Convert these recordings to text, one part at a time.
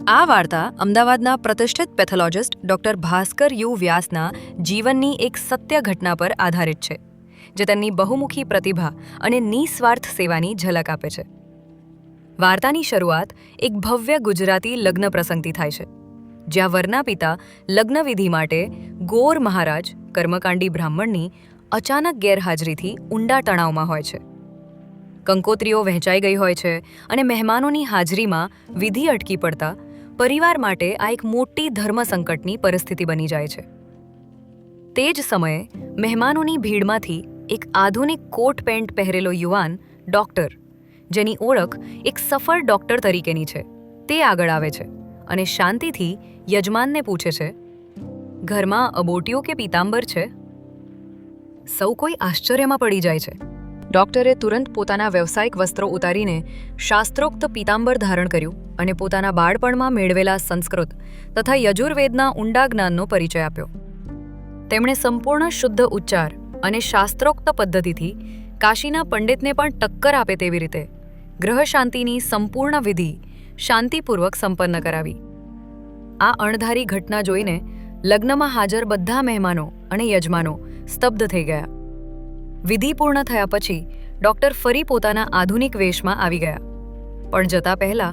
આ વાર્તા અમદાવાદના પ્રતિષ્ઠિત પેથોલોજિસ્ટ ડોક્ટર ભાસ્કર યુ વ્યાસના જીવનની એક સત્ય ઘટના પર આધારિત છે, જે તેમની બહુમુખી પ્રતિભા અને નિસ્વાર્થ સેવાની ઝલક આપે છે. વાર્તાની શરૂઆત એક ભવ્ય ગુજરાતી લગ્ન પ્રસંગથી થાય છે, જ્યાં વરના પિતા લગ્નવિધિ માટે ગોર મહારાજ કર્મકાંડી બ્રાહ્મણની અચાનક ગેરહાજરીથી ઊંડા તણાવમાં હોય છે. કંકોત્રીઓ વહેંચાઈ ગઈ હોય છે અને મહેમાનોની હાજરીમાં વિધિ અટકી પડતા પરિવાર માટે આ એક મોટી ધર્મ સંકટની પરિસ્થિતિ બની જાય છે. તે જ સમયે મહેમાનોની ભીડમાંથી એક આધુનિક કોટ પેન્ટ પહેરેલો યુવાન ડૉક્ટર, જેની ઓળખ એક સફળ ડૉક્ટર તરીકેની છે, તે આગળ આવે છે અને શાંતિથી યજમાનને પૂછે છે, ઘરમાં અબોટીઓ કે પીતાંબર છે? સૌ કોઈ આશ્ચર્યમાં પડી જાય છે. ડૉક્ટરે તુરંત પોતાના વ્યવસાયિક વસ્ત્રો ઉતારીને શાસ્ત્રોક્ત પીતાંબર ધારણ કર્યું અને પોતાના બાળપણમાં મેળવેલા સંસ્કૃત તથા યજુર્વેદના ઊંડા જ્ઞાનનો પરિચય આપ્યો. તેમણે સંપૂર્ણ શુદ્ધ ઉચ્ચાર અને શાસ્ત્રોક્ત પદ્ધતિથી કાશીના પંડિતને પણ ટક્કર આપે તેવી રીતે ગ્રહ શાંતિની સંપૂર્ણ વિધિ શાંતિપૂર્વક સંપન્ન કરાવી. આ અણધારી ઘટના જોઈને લગ્નમાં હાજર બધા મહેમાનો અને યજમાનો સ્તબ્ધ થઈ ગયા. વિધિ પૂર્ણ થયા પછી ડૉક્ટર ફરી પોતાના આધુનિક વેશમાં આવી ગયા, પણ જતા પહેલા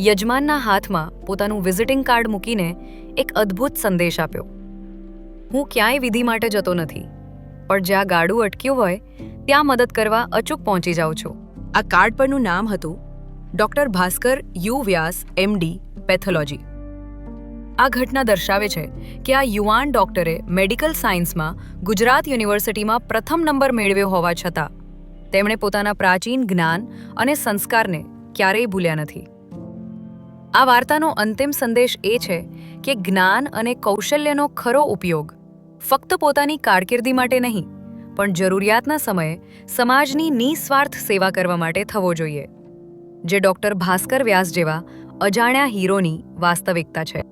યજમાનના હાથમાં પોતાનું વિઝિટિંગ કાર્ડ મૂકીને એક અદ્ભુત સંદેશ આપ્યો. હું ક્યાંય વિધિ માટે જતો નથી, પણ જ્યાં ગાડું અટક્યું હોય ત્યાં મદદ કરવા અચૂક પહોંચી જાઉં છું. આ કાર્ડ પરનું નામ હતું doctor Bhaskar you Vyas MD pathology. આ ઘટના દર્શાવે છે કે આ યુવાન ડૉક્ટરે મેડિકલ સાયન્સમાં ગુજરાત યુનિવર્સિટીમાં પ્રથમ નંબર મેળવ્યો હોવા છતાં તેમણે પોતાના પ્રાચીન જ્ઞાન અને સંસ્કારને ક્યારેય ભૂલ્યા નથી. આ વાર્તાનો અંતિમ સંદેશ એ છે કે જ્ઞાન અને કૌશલ્યનો ખરો ઉપયોગ ફક્ત પોતાની કારકિર્દી માટે નહીં, પણ જરૂરિયાતના સમયે સમાજની નિસ્વાર્થ સેવા કરવા માટે થવો જોઈએ, જે ડૉક્ટર ભાસ્કર વ્યાસ જેવા અજાણ્યા હીરોની વાસ્તવિકતા છે.